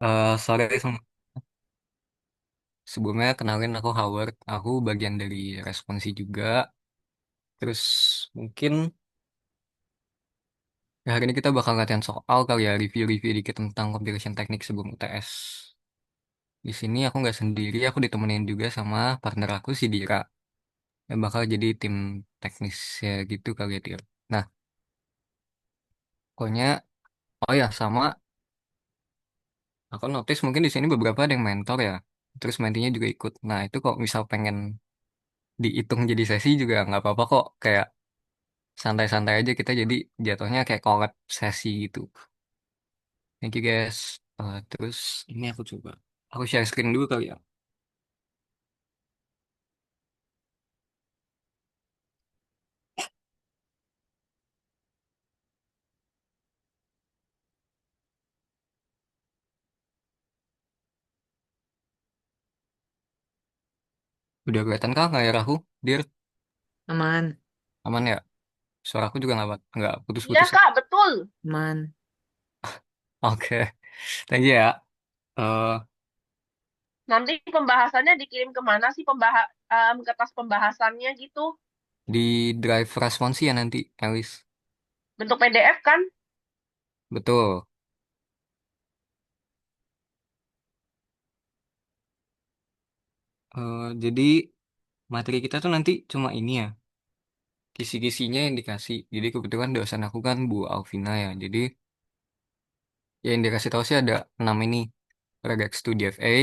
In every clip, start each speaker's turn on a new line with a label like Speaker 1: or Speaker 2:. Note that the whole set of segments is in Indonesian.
Speaker 1: Sorry, sebelumnya kenalin aku Howard. Aku bagian dari responsi juga. Terus mungkin ya hari ini kita bakal latihan soal kali ya, review-review dikit tentang computation teknik sebelum UTS. Di sini aku nggak sendiri, aku ditemenin juga sama partner aku si Dira yang bakal jadi tim teknis ya gitu kali ya Dir. Nah, pokoknya oh ya sama aku notice mungkin di sini beberapa ada yang mentor ya. Terus mentinya juga ikut. Nah, itu kok misal pengen dihitung jadi sesi juga nggak apa-apa kok. Kayak santai-santai aja kita jadi jatuhnya kayak collab sesi gitu. Thank you guys. Terus ini aku coba. Aku share screen dulu kali ya. Udah kelihatan kah layar aku? Dir,
Speaker 2: Aman.
Speaker 1: aman ya? Suaraku juga nggak
Speaker 2: Iya
Speaker 1: putus-putus ya?
Speaker 2: Kak, betul. Aman.
Speaker 1: Oke, thank you ya. Eh,
Speaker 2: Nanti pembahasannya dikirim kemana sih kertas pembahasannya gitu?
Speaker 1: di drive responsi ya nanti, Elis.
Speaker 2: Bentuk PDF kan?
Speaker 1: Betul. Jadi materi kita tuh nanti cuma ini ya, kisi-kisinya yang dikasih. Jadi kebetulan dosen aku kan Bu Alvina ya. Jadi ya yang dikasih tahu sih ada 6 ini. Regex to DFA,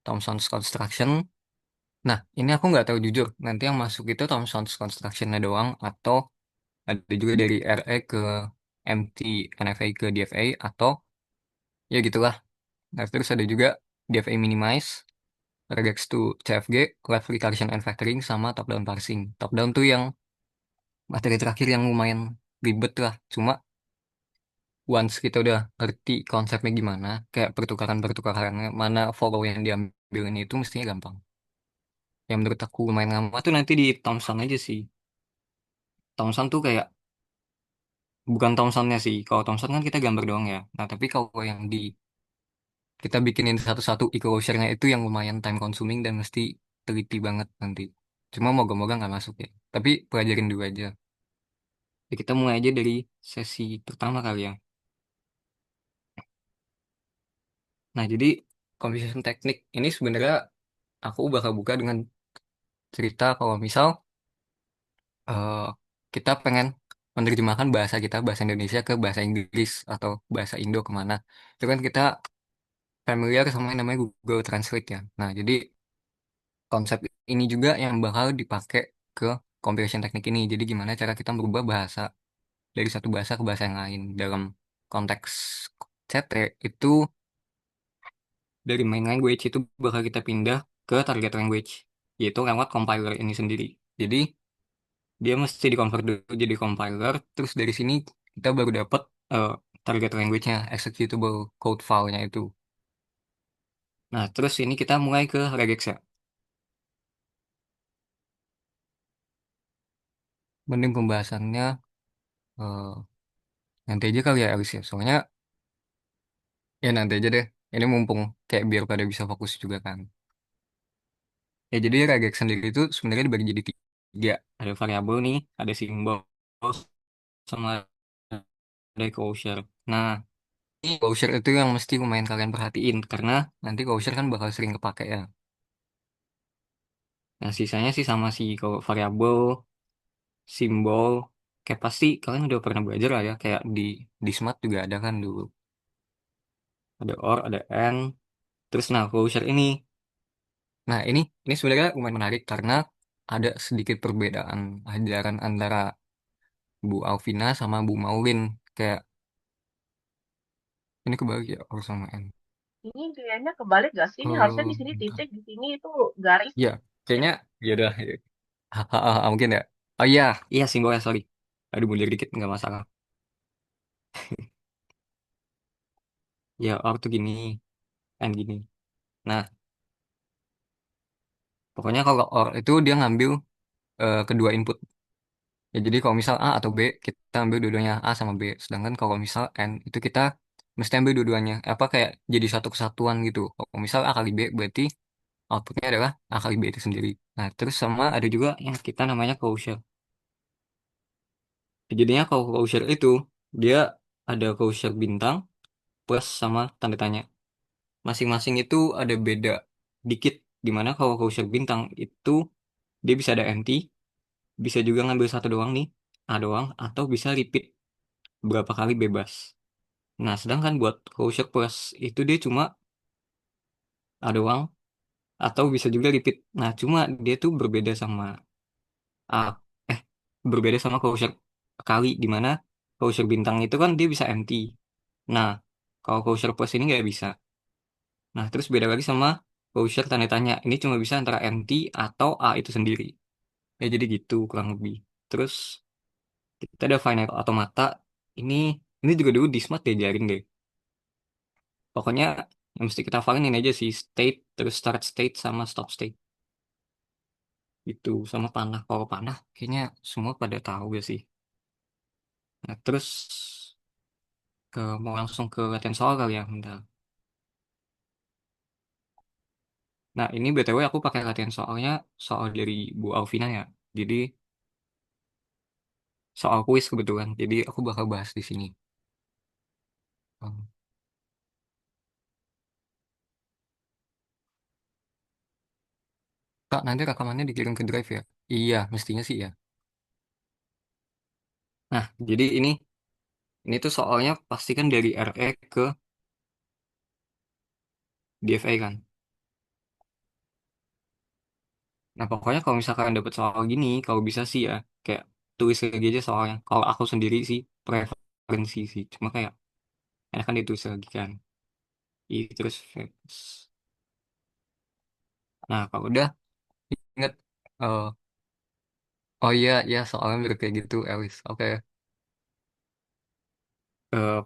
Speaker 1: Thomson's Construction. Nah, ini aku nggak tahu jujur. Nanti yang masuk itu Thomson's Construction-nya doang atau ada juga dari RE ke MT, NFA ke DFA atau ya gitulah. Nah, terus ada juga DFA Minimize, Regex to CFG, Left Recursion and Factoring, sama Top Down Parsing. Top Down tuh yang materi terakhir yang lumayan ribet lah. Cuma once kita udah ngerti konsepnya gimana, kayak pertukaran-pertukarannya, mana follow yang diambil ini itu mestinya gampang. Yang menurut aku lumayan lama tuh nanti di Thomson aja sih. Thomson tuh kayak bukan Thomsonnya sih. Kalau Thomson kan kita gambar doang ya. Nah, tapi kalau yang di kita bikinin satu-satu enclosure-nya itu yang lumayan time consuming dan mesti teliti banget nanti. Cuma moga-moga nggak masuk ya. Tapi pelajarin dulu aja. Ya, kita mulai aja dari sesi pertama kali ya. Nah, jadi computation teknik ini sebenarnya aku bakal buka dengan cerita kalau misal eh, kita pengen menerjemahkan bahasa kita, bahasa Indonesia ke bahasa Inggris atau bahasa Indo kemana. Itu kan kita familiar sama yang namanya Google Translate ya. Nah, jadi konsep ini juga yang bakal dipakai ke computation teknik ini. Jadi gimana cara kita merubah bahasa dari satu bahasa ke bahasa yang lain. Dalam konteks CT itu dari main language itu bakal kita pindah ke target language, yaitu lewat compiler ini sendiri. Jadi dia mesti di-convert dulu jadi compiler, terus dari sini kita baru dapat eh, target language-nya, executable code file-nya itu. Nah, terus ini kita mulai ke regex ya. Mending pembahasannya eh, nanti aja kali ya, Alice ya. Soalnya ya nanti aja deh. Ini mumpung kayak biar pada bisa fokus juga kan. Ya jadi regex sendiri itu sebenarnya dibagi jadi tiga. Ada variabel nih, ada simbol, sama ada closure. Nah, ini closure itu yang mesti lumayan kalian perhatiin karena nanti closure kan bakal sering kepake ya. Nah, sisanya sih sama sih kalau variabel, simbol, kayak pasti kalian udah pernah belajar lah ya, kayak di Smart juga ada kan dulu. Ada OR, ada AND, terus nah closure ini. Nah, ini sebenarnya lumayan menarik karena ada sedikit perbedaan ajaran antara Bu Alvina sama Bu Maulin. Kayak ini kebalik ya, OR sama N.
Speaker 2: Ini kayaknya kebalik gak sih? Ini harusnya di sini
Speaker 1: Bentar.
Speaker 2: titik, di sini itu garis.
Speaker 1: Ya, kayaknya ya udah. Mungkin ya. Oh iya, iya simbolnya sorry. Aduh mundur dikit nggak masalah. Ya OR tuh gini, N gini. Nah, pokoknya kalau OR itu dia ngambil kedua input. Ya jadi kalau misal A atau B, kita ambil dua-duanya A sama B. Sedangkan kalau misal N itu kita mesti ambil dua-duanya. Apa kayak jadi satu kesatuan gitu. Kalau misal A kali B berarti outputnya adalah A kali B itu sendiri. Nah, terus sama ada juga yang kita namanya closure. Jadinya kalau closure itu dia ada closure bintang plus sama tanda tanya. Masing-masing itu ada beda dikit. Dimana kalau closure bintang itu dia bisa ada empty, bisa juga ngambil satu doang nih, A doang, atau bisa repeat berapa kali bebas. Nah, sedangkan buat closure plus itu dia cuma A doang, atau bisa juga repeat. Nah, cuma dia tuh berbeda sama A, eh, berbeda sama closure kali, dimana closure bintang itu kan dia bisa empty. Nah, kalau closure plus ini nggak bisa. Nah, terus beda lagi sama closure tanda tanya. Ini cuma bisa antara empty atau A itu sendiri. Ya, jadi gitu kurang lebih. Terus kita ada finite automata. Ini ini juga dulu di Smart diajarin deh. Pokoknya yang mesti kita hafalin ini aja sih state, terus start state sama stop state. Itu sama panah. Kalau panah kayaknya semua pada tahu ya sih. Nah, terus mau langsung ke latihan soal kali ya, bentar. Nah, ini BTW aku pakai latihan soalnya soal dari Bu Alvina ya. Jadi soal kuis kebetulan. Jadi aku bakal bahas di sini. Hmm. Kak, nanti rekamannya dikirim ke Drive ya? Iya, mestinya sih ya. Nah, jadi ini tuh soalnya pasti kan dari RE ke DFA kan. Nah, pokoknya kalau misalkan dapet soal gini, kalau bisa sih ya, kayak tulis lagi aja soalnya. Kalau aku sendiri sih, preferensi sih. Cuma kayak, enak kan ditulis lagi kan. Terus facts. Nah, kalau udah, inget. eh, oh iya, iya, soalnya mirip kayak gitu, Elis. Oke.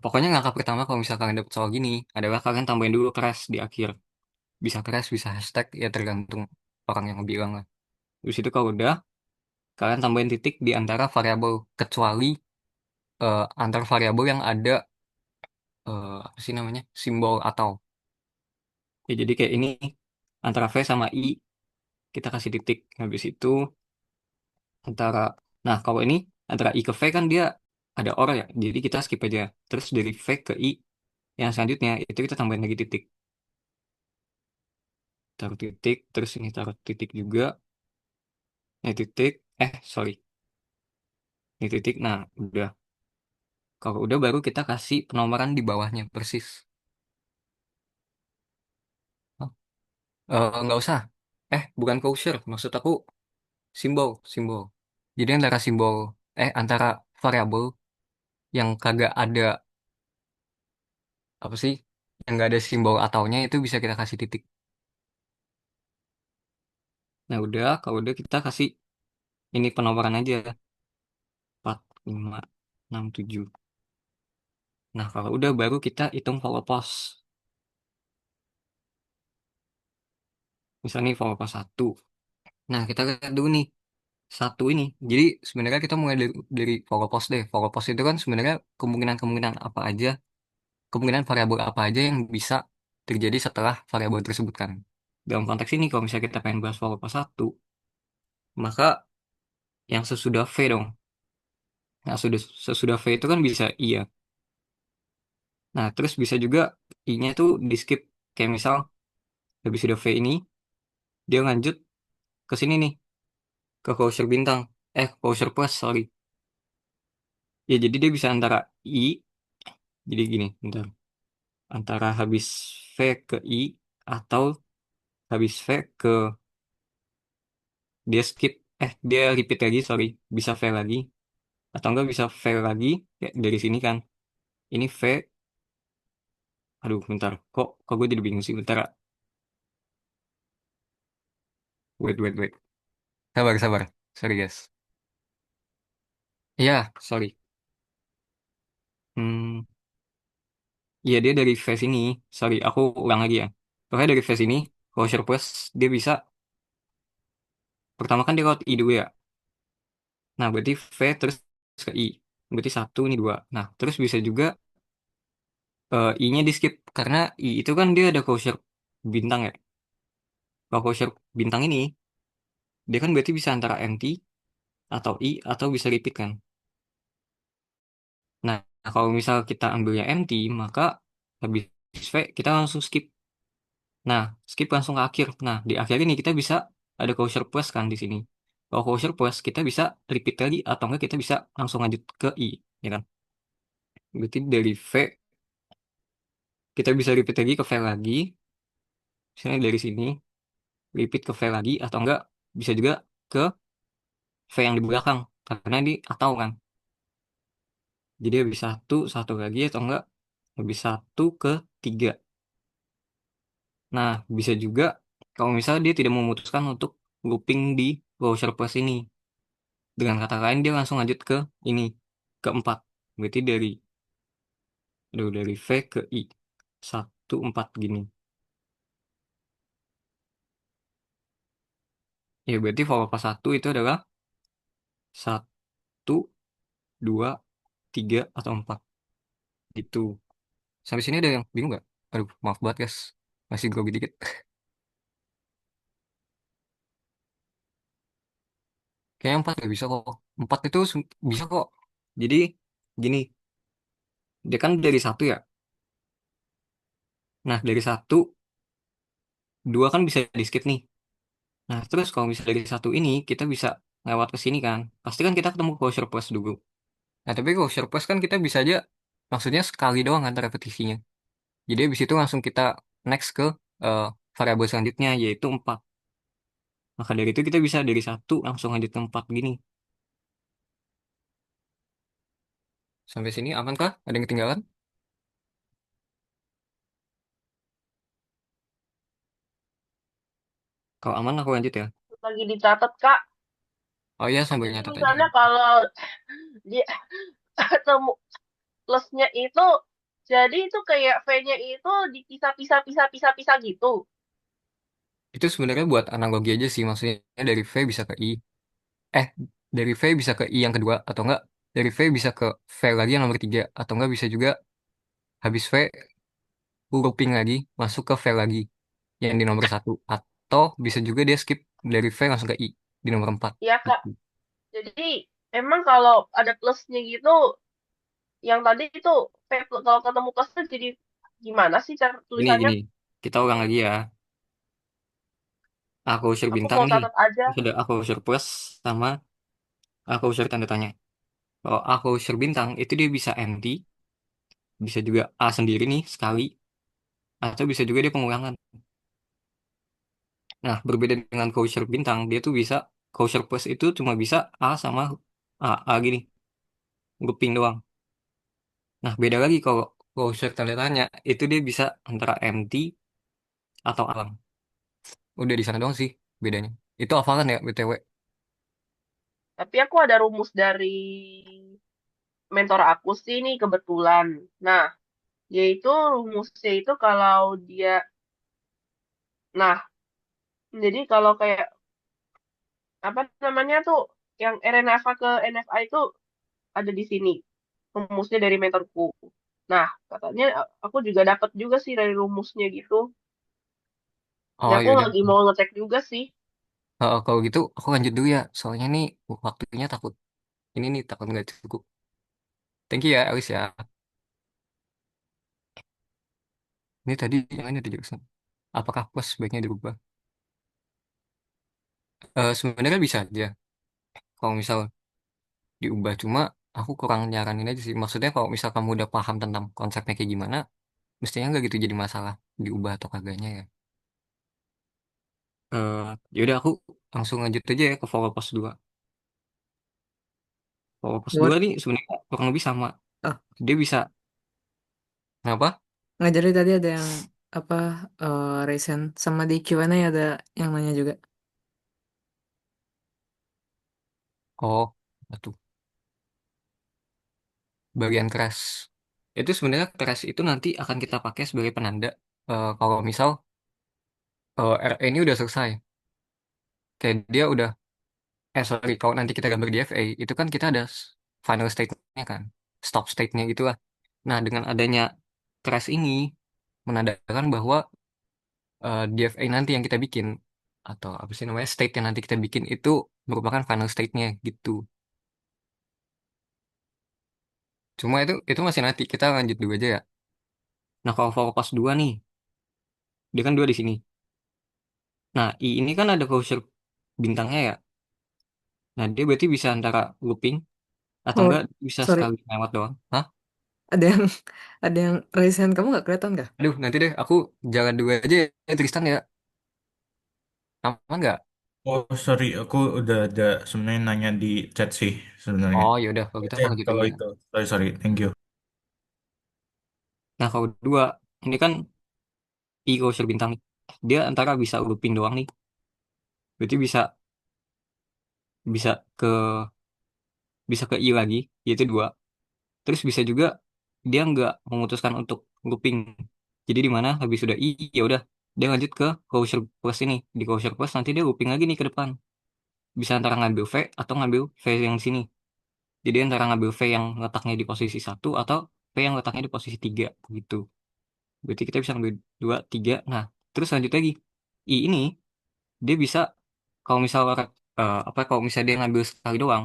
Speaker 1: Pokoknya langkah pertama kalau misalkan kalian dapet soal gini, adalah kalian tambahin dulu crash di akhir. Bisa crash, bisa hashtag, ya tergantung orang yang bilang lah. Terus itu kalau udah, kalian tambahin titik di antara variabel. Kecuali antar variabel yang ada apa sih namanya simbol atau ya jadi kayak ini antara V sama I kita kasih titik habis itu antara nah kalau ini antara I ke V kan dia ada or ya jadi kita skip aja terus dari V ke I yang selanjutnya itu kita tambahin lagi titik taruh titik terus ini taruh titik juga ini titik sorry ini titik nah udah kalau udah baru kita kasih penomoran di bawahnya persis. Oh, nggak usah bukan closure maksud aku simbol simbol. Jadi antara simbol antara variabel yang kagak ada apa sih yang nggak ada simbol ataunya itu bisa kita kasih titik. Nah udah kalau udah kita kasih ini penomoran aja 4 5 6 7. Nah kalau udah baru kita hitung follow post. Misalnya nih follow post 1. Nah kita lihat dulu nih satu ini. Jadi sebenarnya kita mulai dari follow post deh. Follow post itu kan sebenarnya kemungkinan-kemungkinan apa aja, kemungkinan variabel apa aja yang bisa terjadi setelah variabel tersebut kan. Dalam konteks ini kalau misalnya kita pengen bahas follow post 1, maka yang sesudah V dong. Nah, sesudah V itu kan bisa iya. Nah, terus bisa juga I-nya tuh di skip. Kayak misal, habis sudah V ini, dia lanjut ke sini nih, ke closure bintang. Closure plus, sorry. Ya, jadi dia bisa antara I, jadi gini, bentar. Antara habis V ke I, atau habis V ke, dia skip, dia repeat lagi, sorry. Bisa V lagi. Atau enggak bisa V lagi, ya, dari sini kan. Ini V, aduh, bentar. Kok gue jadi bingung sih, bentar. Wait, wait, wait. Sabar, sabar. Sorry, guys. Iya, sorry. Hmm, iya dia dari face ini. Sorry, aku ulang lagi ya. Pokoknya dari face ini, kalau surplus, dia bisa, pertama kan dia lewat I dulu ya. Nah, berarti V terus ke I. Berarti satu, ini dua. Nah, terus bisa juga I-nya di skip karena I itu kan dia ada closure bintang ya. Kalau closure bintang ini dia kan berarti bisa antara empty atau I atau bisa repeat kan. Nah, kalau misal kita ambilnya empty, maka habis V kita langsung skip. Nah, skip langsung ke akhir. Nah, di akhir ini kita bisa ada closure plus kan di sini. Kalau closure plus kita bisa repeat lagi atau enggak kita bisa langsung lanjut ke I, ya kan? Berarti dari V kita bisa repeat lagi ke V lagi, misalnya dari sini repeat ke V lagi atau enggak bisa juga ke V yang di belakang karena di atau kan. Jadi habis satu, satu lagi atau enggak habis satu ke tiga. Nah, bisa juga kalau misalnya dia tidak memutuskan untuk looping di closure plus ini. Dengan kata lain, dia langsung lanjut ke ini, keempat. Berarti dari V ke I. Satu, empat gini. Ya, berarti for pas satu itu adalah satu, dua, tiga, atau empat. Gitu. Sampai sini ada yang bingung nggak? Aduh, maaf banget guys. Masih grogi dikit. Kayaknya empat nggak bisa kok. Empat itu bisa kok. Jadi, gini. Dia kan dari satu ya. Nah, dari satu, dua kan bisa di skip nih. Nah, terus kalau misalnya dari satu ini, kita bisa lewat ke sini kan. Pasti kan kita ketemu closure plus dulu. Nah, tapi closure plus kan kita bisa aja, maksudnya sekali doang kan repetisinya. Jadi habis itu langsung kita next ke eh, variabel selanjutnya, yaitu 4. Maka dari itu kita bisa dari satu langsung lanjut ke 4 gini. Sampai sini aman kah? Ada yang ketinggalan? Kalau aman aku lanjut ya.
Speaker 2: Lagi dicatat, Kak.
Speaker 1: Oh iya, sambil
Speaker 2: Jadi
Speaker 1: nyatet aja.
Speaker 2: misalnya kalau dia ketemu plusnya itu, jadi itu kayak V-nya itu dipisah-pisah-pisah-pisah-pisah gitu.
Speaker 1: Itu sebenarnya buat analogi aja sih, maksudnya dari V bisa ke I. Eh, dari V bisa ke I yang kedua, atau enggak dari V bisa ke V lagi yang nomor tiga, atau enggak bisa juga habis V looping lagi masuk ke V lagi yang di nomor satu, atau bisa juga dia skip dari V langsung ke I di nomor empat.
Speaker 2: Ya, Kak.
Speaker 1: Gitu.
Speaker 2: Jadi emang kalau ada plusnya gitu, yang tadi itu V kalau ketemu plusnya jadi gimana sih cara
Speaker 1: Gini
Speaker 2: tulisannya?
Speaker 1: gini, kita ulang lagi ya. Aku unsur
Speaker 2: Aku
Speaker 1: bintang
Speaker 2: mau
Speaker 1: nih,
Speaker 2: catat aja.
Speaker 1: terus ada aku unsur plus sama aku unsur tanda tanya. Kalau aku unsur bintang itu dia bisa empty, bisa juga A sendiri nih sekali, atau bisa juga dia pengulangan. Nah, berbeda dengan Causher bintang, dia tuh bisa Causher plus itu cuma bisa A sama A gini, looping doang. Nah, beda lagi kalau Causher tanda tanya, itu dia bisa antara empty atau alam. Udah di sana doang sih bedanya. Itu hafalan ya, BTW.
Speaker 2: Tapi aku ada rumus dari mentor aku sih nih kebetulan. Nah, yaitu rumusnya itu kalau dia, nah, jadi kalau kayak apa namanya tuh yang RNFA ke NFA itu ada di sini rumusnya dari mentorku. Nah, katanya aku juga dapat juga sih dari rumusnya gitu. Ini
Speaker 1: Oh,
Speaker 2: aku
Speaker 1: yaudah.
Speaker 2: lagi mau ngecek juga sih.
Speaker 1: Kalau gitu, aku lanjut dulu ya. Soalnya nih, waktunya takut. Ini nih, takut nggak cukup. Thank you ya, Alice ya. Ini tadi yang ini dijelasin. Apakah plus sebaiknya dirubah? Sebenarnya bisa aja. Kalau misal diubah cuma aku kurang nyaranin aja sih maksudnya kalau misal kamu udah paham tentang konsepnya kayak gimana mestinya nggak gitu jadi masalah diubah atau kagaknya ya. eh Yaudah aku langsung lanjut aja ya ke follow post 2. Follow post 2
Speaker 3: Buat
Speaker 1: nih sebenarnya kurang lebih sama,
Speaker 3: ah
Speaker 1: dia bisa kenapa.
Speaker 3: nggak jadi tadi ada yang apa recent sama di Q&A ada yang nanya juga.
Speaker 1: Oh, satu bagian crash itu sebenarnya crash itu nanti akan kita pakai sebagai penanda kalau misal RE ini udah selesai kayak dia udah sorry kalau nanti kita gambar di FA itu kan kita ada final state-nya kan, stop state-nya gitu lah. Nah dengan adanya crash ini menandakan bahwa DFA nanti yang kita bikin atau apa sih namanya state yang nanti kita bikin itu merupakan final state-nya gitu. Cuma itu masih nanti kita lanjut dulu aja ya. Nah kalau for pas 2 nih, dia kan 2 di sini. Nah I ini kan ada closure bintangnya ya. Nah dia berarti bisa antara looping atau
Speaker 3: Oh,
Speaker 1: enggak bisa
Speaker 3: sorry.
Speaker 1: sekali lewat doang. Hah?
Speaker 3: Ada yang ada yang raise hand kamu nggak kelihatan kah?
Speaker 1: Aduh nanti deh aku jalan dulu aja ya Tristan ya. Aman nggak?
Speaker 4: Oh, sorry, aku udah ada sebenarnya nanya di chat sih sebenarnya.
Speaker 1: Oh yaudah kalau gitu
Speaker 4: Oke,
Speaker 1: aku lanjut
Speaker 4: kalau
Speaker 1: lagi ya.
Speaker 4: itu, sorry, sorry, thank you.
Speaker 1: Nah kalau 2 ini kan I closure bintang nih. Dia antara bisa looping doang nih. Berarti bisa ke bisa ke I lagi, yaitu 2. Terus bisa juga dia nggak memutuskan untuk looping. Jadi di mana habis sudah I, ya udah dia lanjut ke closure plus ini. Di closure plus nanti dia looping lagi nih ke depan. Bisa antara ngambil V atau ngambil V yang sini. Jadi antara ngambil V yang letaknya di posisi 1 atau V yang letaknya di posisi 3 gitu. Berarti kita bisa ngambil 2 3. Nah, terus lanjut lagi. I ini dia bisa kalau misal apa kalau misalnya dia ngambil sekali doang,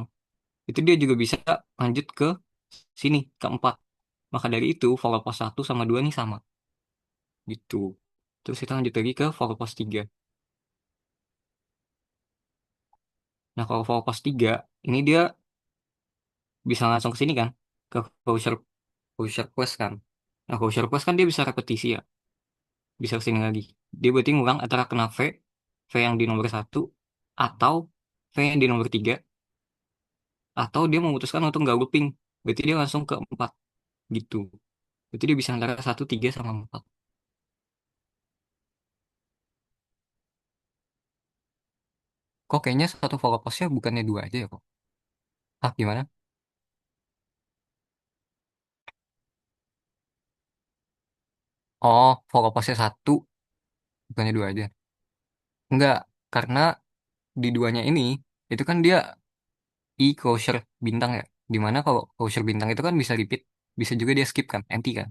Speaker 1: itu dia juga bisa lanjut ke sini ke 4. Maka dari itu follow post 1 sama 2 ini sama gitu. Terus kita lanjut lagi ke follow post 3. Nah, kalau follow post 3 ini dia bisa langsung ke sini kan, ke closure closure quest kan. Nah, closure quest kan dia bisa repetisi ya, bisa ke sini lagi. Dia berarti ngulang antara kena V yang di nomor 1 atau V yang di nomor 3 atau dia memutuskan untuk nggak looping. Berarti dia langsung ke 4 gitu. Berarti dia bisa antara 1 3 sama 4. Kok kayaknya satu follow postnya bukannya 2 aja ya kok? Ah, gimana? Oh, follow postnya 1 bukannya 2 aja. Enggak, karena di duanya ini itu kan dia closure bintang ya. Dimana kalau closure bintang itu kan bisa repeat, bisa juga dia skip kan, empty kan.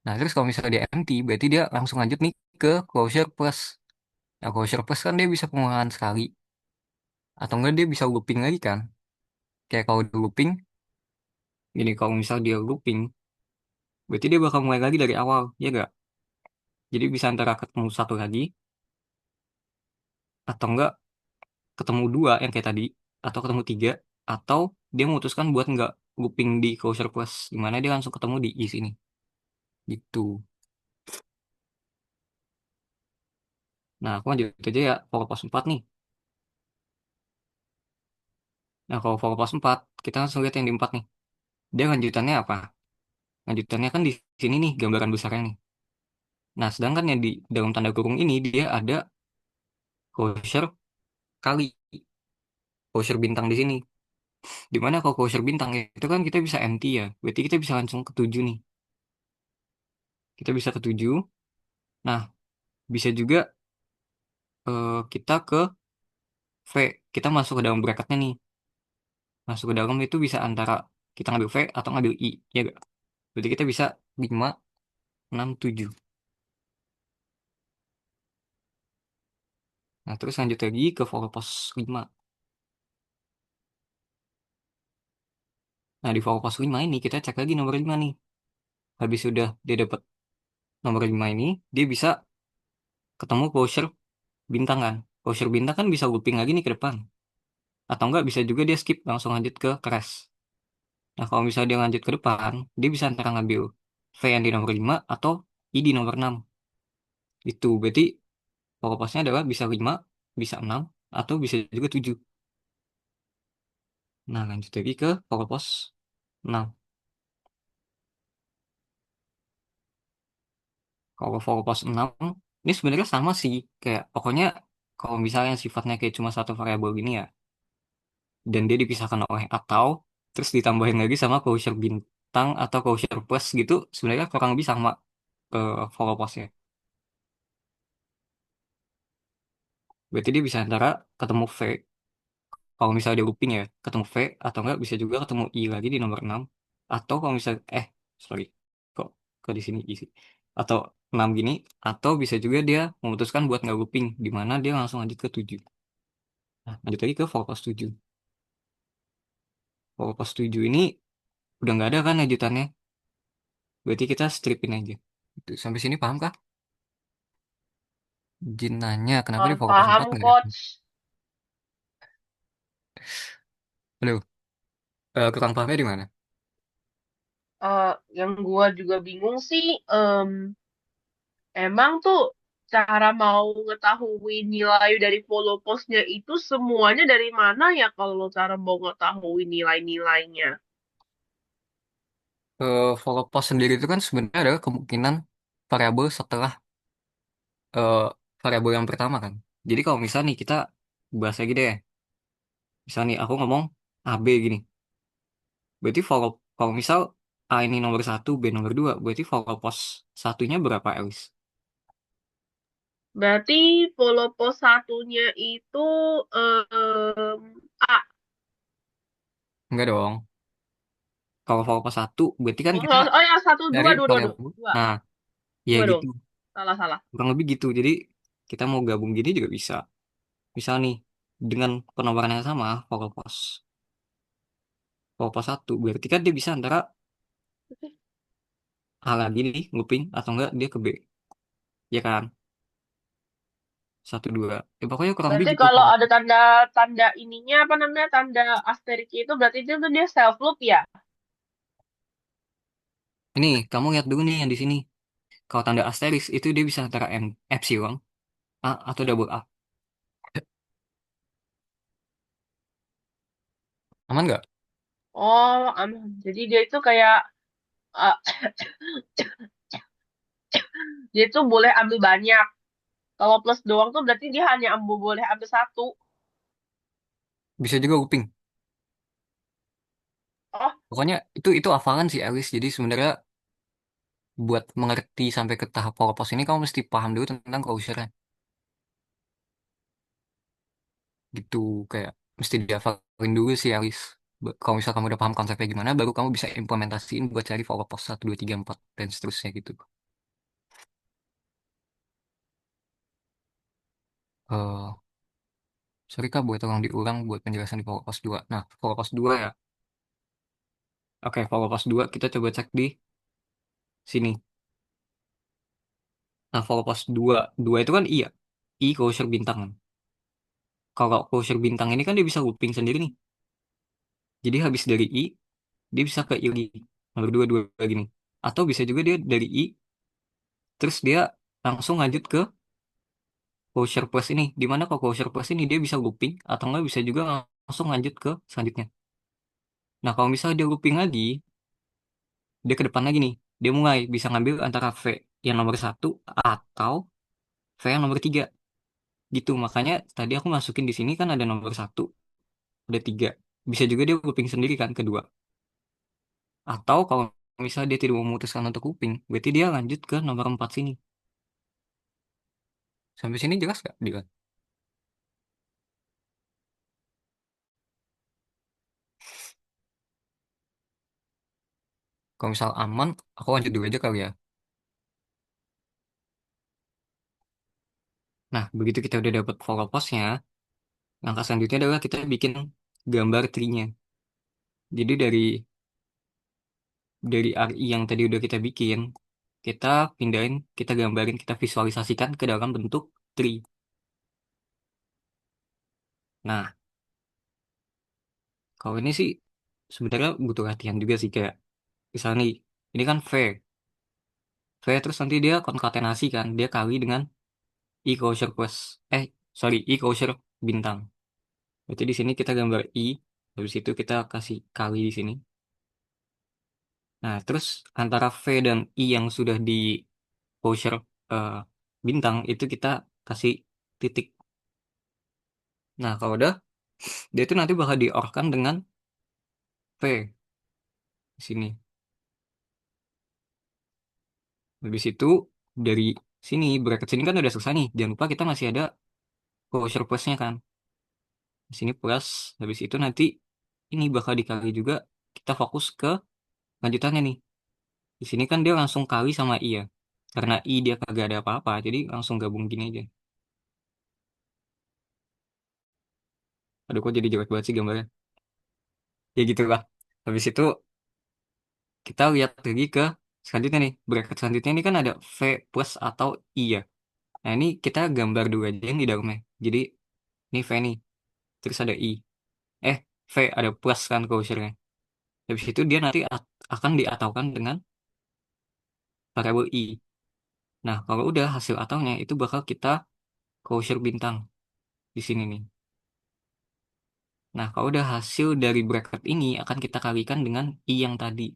Speaker 1: Nah, terus kalau misalnya dia empty, berarti dia langsung lanjut nih ke closure plus. Nah, closure plus kan dia bisa pengulangan sekali, atau enggak dia bisa looping lagi kan. Kayak kalau dia looping, gini kalau misal dia looping, berarti dia bakal mulai lagi dari awal, ya enggak? Jadi bisa antara ketemu satu lagi, atau enggak ketemu 2 yang kayak tadi, atau ketemu 3 atau dia memutuskan buat enggak looping di closure plus, dimana dia langsung ketemu di is ini. Gitu. Nah, aku lanjut aja ya, follow post 4 nih. Nah, kalau follow post 4 kita langsung lihat yang di 4 nih. Dia lanjutannya apa? Lanjutannya kan di sini nih, gambaran besarnya nih. Nah, sedangkan yang di dalam tanda kurung ini, dia ada closure kali, closure bintang di sini. Dimana kalau closure bintang ya, itu kan kita bisa empty ya. Berarti kita bisa langsung ke 7 nih. Kita bisa ke 7. Nah, bisa juga kita ke V. Kita masuk ke dalam bracketnya nih. Masuk ke dalam itu bisa antara kita ngambil V atau ngambil I. Ya gak? Berarti kita bisa 5 6 7. Nah, terus lanjut lagi ke follow post 5. Nah, di follow post 5 ini kita cek lagi nomor 5 nih. Habis sudah dia dapat nomor 5 ini, dia bisa ketemu closure bintang kan. Closure bintang kan bisa looping lagi nih ke depan. Atau enggak bisa juga dia skip langsung lanjut ke crash. Nah, kalau misalnya dia lanjut ke depan, dia bisa antara ngambil V yang di nomor 5 atau I di nomor 6. Itu berarti follow postnya adalah bisa 5, bisa 6, atau bisa juga 7. Nah, lanjut lagi ke follow post 6. Kalau follow post 6 ini sebenarnya sama sih. Kayak pokoknya kalau misalnya sifatnya kayak cuma satu variabel gini ya, dan dia dipisahkan oleh atau, terus ditambahin lagi sama closure bintang atau closure plus gitu, sebenarnya kurang lebih sama ke follow postnya. Berarti dia bisa antara ketemu V, kalau misalnya dia looping ya, ketemu V, atau enggak bisa juga ketemu I lagi di nomor 6. Atau kalau misalnya, sorry, kok ke di sini I sih. atau 6 gini, atau bisa juga dia memutuskan buat nggak looping, di mana dia langsung lanjut ke 7. Nah, lanjut lagi ke for pos 7. For pos 7 ini udah nggak ada kan lanjutannya, berarti kita stripin aja. Itu sampai sini paham kah? Jin nanya kenapa di for pos 4
Speaker 2: Paham,
Speaker 1: nggak ada.
Speaker 2: Coach.
Speaker 1: Aduh, kurang pahamnya di mana?
Speaker 2: Yang gua juga bingung sih, emang tuh cara mau ngetahui nilai dari follow postnya itu semuanya dari mana ya kalau cara mau ngetahui nilai-nilainya?
Speaker 1: For pos sendiri itu kan sebenarnya ada kemungkinan variabel setelah eh, variabel yang pertama kan. Jadi kalau misal nih kita bahas lagi deh, misal nih aku ngomong AB gini, berarti kalau misal A ini nomor satu, B nomor dua, berarti follow pos satunya berapa, Elis?
Speaker 2: Berarti follow post satunya itu em, A.
Speaker 1: Enggak dong. Kalau follow pos satu, berarti kan kita
Speaker 2: Oh ya, satu,
Speaker 1: dari
Speaker 2: dua, dua, dua, dua.
Speaker 1: variabel.
Speaker 2: Dua,
Speaker 1: Nah, ya
Speaker 2: dua dong.
Speaker 1: gitu.
Speaker 2: Salah, salah.
Speaker 1: Kurang lebih gitu. Jadi kita mau gabung gini juga bisa. Misal nih, dengan penomoran yang sama, follow pos satu, berarti kan dia bisa antara A lagi nih, looping, atau enggak dia ke B. Ya kan? Satu, dua. Ya, pokoknya kurang lebih
Speaker 2: Berarti
Speaker 1: gitu.
Speaker 2: kalau ada tanda-tanda ininya, apa namanya, tanda asterik itu berarti itu tuh dia self loop ya?
Speaker 1: Ini, kamu lihat dulu nih yang di sini. Kalau tanda asteris, itu dia bisa antara epsilon, A, atau double A. Aman nggak?
Speaker 2: Oh, jadi dia itu kayak uh, dia tuh boleh ambil banyak. Kalau plus doang tuh berarti dia hanya boleh ambil satu.
Speaker 1: Bisa juga looping.
Speaker 2: Oh,
Speaker 1: Pokoknya itu hafalan sih, Alice. Jadi sebenarnya buat mengerti sampai ke tahap power pos ini, kamu mesti paham dulu tentang closure gitu. Kayak mesti dihafalin dulu sih, Alice. Kalau misal kamu udah paham konsepnya gimana, baru kamu bisa implementasiin buat cari power pos 1, 2, 3, 4, dan seterusnya gitu. Eh, Sorry Kak, buat tolong diulang buat penjelasan di power pos 2. Nah, power pos 2 ya. Oke, power pos 2 kita coba cek di sini. Nah, power pos 2, 2 itu kan I ya. I closure bintang kan. Kalau closure bintang ini kan dia bisa looping sendiri nih. Jadi habis dari I, dia bisa ke I lagi. Nomor 2, 2 lagi nih. Atau bisa juga dia dari I, terus dia langsung lanjut ke closure plus ini. Dimana kalau closure plus ini dia bisa looping, atau nggak bisa juga langsung lanjut ke selanjutnya. Nah, kalau misalnya dia looping lagi, dia ke depan lagi nih. Dia mulai bisa ngambil antara V yang nomor satu atau V yang nomor tiga. Gitu, makanya tadi aku masukin di sini kan ada nomor satu, ada tiga. Bisa juga dia looping sendiri kan kedua. Atau kalau misalnya dia tidak memutuskan untuk looping, berarti dia lanjut ke nomor 4 sini. Sampai sini jelas gak, Dilan? Kalau misal aman, aku lanjut dulu aja kali ya. Nah, begitu kita udah dapat follow postnya, langkah selanjutnya adalah kita bikin gambar tree-nya. Jadi dari RI yang tadi udah kita bikin, kita pindahin, kita gambarin, kita visualisasikan ke dalam bentuk tree. Nah, kalau ini sih sebenarnya butuh latihan juga sih, kayak misalnya nih, ini kan V, V terus nanti dia konkatenasi kan, dia kali dengan I closure plus, sorry, I closure bintang. Berarti di sini kita gambar I, habis itu kita kasih kali di sini. Nah, terus antara V dan I yang sudah di closure eh, bintang itu kita kasih titik. Nah, kalau udah, dia itu nanti bakal diorkan dengan V di sini. Habis itu dari sini, bracket sini kan udah selesai nih. Jangan lupa kita masih ada closure plusnya kan. Di sini plus, habis itu nanti ini bakal dikali juga. Kita fokus ke lanjutannya nih. Di sini kan dia langsung kali sama I ya. Karena I dia kagak ada apa-apa, jadi langsung gabung gini aja. Aduh, kok jadi jelek banget sih gambarnya. Ya gitu lah. Habis itu kita lihat lagi ke selanjutnya nih. Bracket selanjutnya ini kan ada V plus atau I ya. Nah ini kita gambar dulu aja yang di dalamnya. Jadi ini V nih. Terus ada I. V ada plus kan closure-nya. Habis itu dia nanti akan diataukan dengan variabel I. Nah, kalau udah hasil ataunya itu bakal kita closure bintang di sini nih. Nah, kalau udah hasil dari bracket ini akan kita kalikan dengan I yang tadi.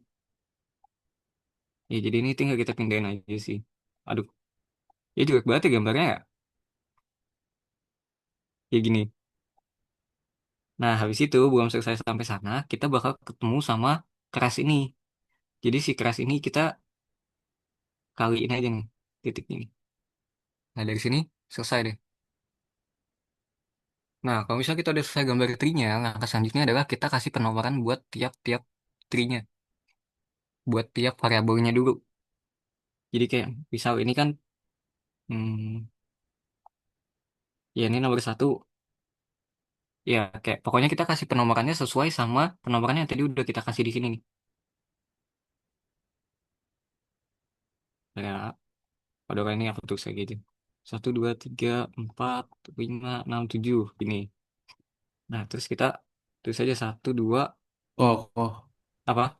Speaker 1: Ya, jadi ini tinggal kita pindahin aja sih. Aduh, ya jelek banget ya gambarnya ya. Ya gini. Nah, habis itu belum selesai sampai sana, kita bakal ketemu sama keras ini. Jadi si keras ini kita kaliin aja nih titik ini. Nah, dari sini selesai deh. Nah, kalau misalnya kita udah selesai gambar tree-nya, langkah selanjutnya adalah kita kasih penomoran buat tiap-tiap tree-nya, buat tiap variabelnya dulu. Jadi kayak misal ini kan, hmm, ya ini nomor satu, ya kayak pokoknya kita kasih penomorannya sesuai sama penomoran yang tadi udah kita kasih di sini nih. Ya, pada ini apa tuh saya gitu. Satu, dua, tiga, empat, lima, enam, tujuh, ini. Nah, terus kita terus saja satu, dua,
Speaker 5: Oh,
Speaker 1: apa?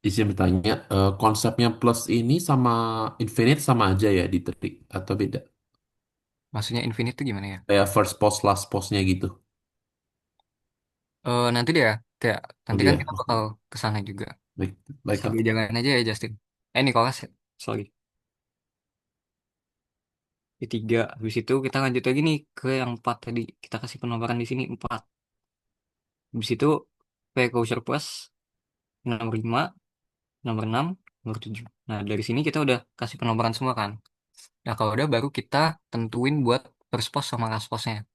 Speaker 5: izin bertanya, konsepnya plus ini sama infinite sama aja ya di trik atau beda?
Speaker 1: Maksudnya infinite itu gimana ya?
Speaker 5: Kayak first post, last postnya gitu.
Speaker 1: Nanti deh ya, kayak
Speaker 5: Oh
Speaker 1: nanti kan
Speaker 5: dia,
Speaker 1: kita
Speaker 5: oke.
Speaker 1: bakal ke sana juga.
Speaker 5: Baik, baik Kak.
Speaker 1: Sambil jalan aja ya Justin. Nicholas, sorry. Di tiga. Habis itu kita lanjut lagi nih ke yang empat tadi. Kita kasih penomoran di sini empat. Habis itu P Closure Plus nomor lima, nomor enam, nomor tujuh. Nah dari sini kita udah kasih penomoran semua kan. Nah kalau udah baru kita tentuin buat first post sama last postnya.